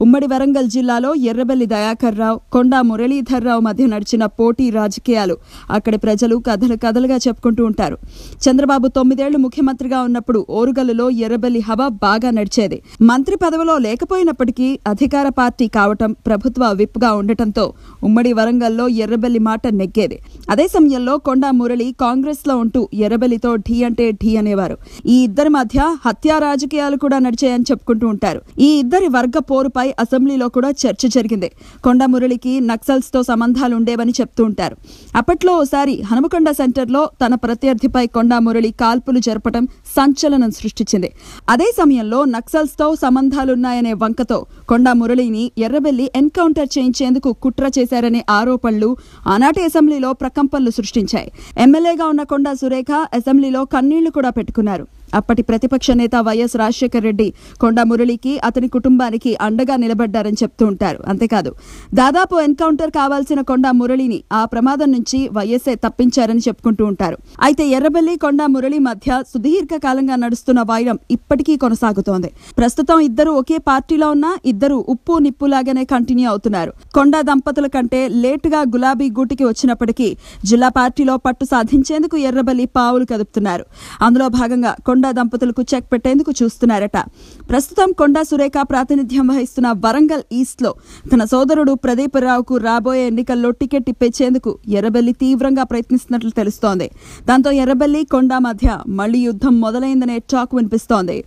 ఉమ్మడి వరంగల్ జిల్లాలో ఎర్రబెల్లి దయాకర్ రావు, కొండా మురళీధర్రావు మధ్య నడిచిన పోటీ రాజకీయాలు అక్కడి ప్రజలు కథలు కథలుగా చెప్పుకుంటూ ఉంటారు. చంద్రబాబు 9 ఏళ్లు ముఖ్యమంత్రిగా ఉన్నప్పుడు ఓరుగల్లులో ఎర్రబెల్లి హవా బాగా నడిచేది. మంత్రి పదవిలో లేకపోయినప్పటికీ అధికార పార్టీ కావటం, ప్రభుత్వ విప్గా ఉండటంతో ఉమ్మడి వరంగల్లో ఎర్రబెల్లి మాట నెగ్గేది. అదే సమయంలో కొండా మురళి కాంగ్రెస్ లో ఉంటూ ఎర్రబెల్లితో ఢీ అంటే ఢీ అనేవారు. ఈ ఇద్దరి మధ్య హత్యా రాజకీయాలు కూడా నడిచాయని చెప్పుకుంటూ ఉంటారు. ఈ ఇద్దరి వర్గ పోరుపై అసెంబ్లీలో కూడా చర్చ జరిగింది. కొండా మురళికి నక్సల్స్ తో సంబంధాలు ఉండేవని చెప్తూ ఉంటారు. అప్పట్లో ఓసారి హనుమకొండ సెంటర్లో తన ప్రత్యర్థిపై కొండా మురళి కాల్పులు జరపడం సంచలనం సృష్టించింది. అదే సమయంలో నక్సల్స్ తో సంబంధాలున్నాయనే వంకతో కొండా మురళిని ఎర్రబెల్లి ఎన్కౌంటర్ చేయించేందుకు కుట్ర చేశారనే ఆరోపణలు ఆనాటి అసెంబ్లీలో ప్రకంపనలు సృష్టించాయి. ఎమ్మెల్యేగా ఉన్న కొండా సురేఖ అసెంబ్లీలో కన్నీళ్లు కూడా పెట్టుకున్నారు. అప్పటి ప్రతిపక్ష నేత వైఎస్ రాజశేఖర్ రెడ్డి కొండా మురళికి, అతని కుటుంబానికి అండగా నిలబడ్డారని చెప్తూ ఉంటారు. అంతేకాదు, దాదాపు ఎన్కౌంటర్ కావాల్సిన కొండా మురళిని ఆ ప్రమాదం నుంచి వైఎస్ఏ తప్పించారని చెప్పుకుంటూ ఉంటారు. అయితే ఎర్రబెల్లి, కొండా మురళి మధ్య సుదీర్ఘ కాలంగా నడుస్తున్న వైరం ఇప్పటికీ కొనసాగుతోంది. ప్రస్తుతం ఇద్దరు ఒకే పార్టీలో ఉన్నా ఇద్దరు ఉప్పు నిప్పులాగానే కంటిన్యూ అవుతున్నారు. కొండా దంపతుల కంటే లేటుగా గులాబీ గూటికి వచ్చినప్పటికీ జిల్లా పార్టీలో పట్టు సాధించేందుకు ఎర్రబెల్లి పావులు కదుపుతున్నారు. అందులో భాగంగా కొండా దంపతులకు చెక్ పెట్టేందుకు చూస్తున్నారట. ప్రస్తుతం కొండా సురేఖ ప్రాతినిధ్యం వహిస్తున్న వరంగల్ ఈస్ట్ లో తన సోదరుడు ప్రదీప్ రావుకు రాబోయే ఎన్నికల్లో టికెట్ ఇప్పించేందుకు ఎర్రబెల్లి తీవ్రంగా ప్రయత్నిస్తున్నట్లు తెలుస్తోంది. దాంతో ఎర్రబెల్లి, కొండా మధ్య మళ్లీ యుద్ధం మొదలైందనే టాక్ వినిపిస్తోంది.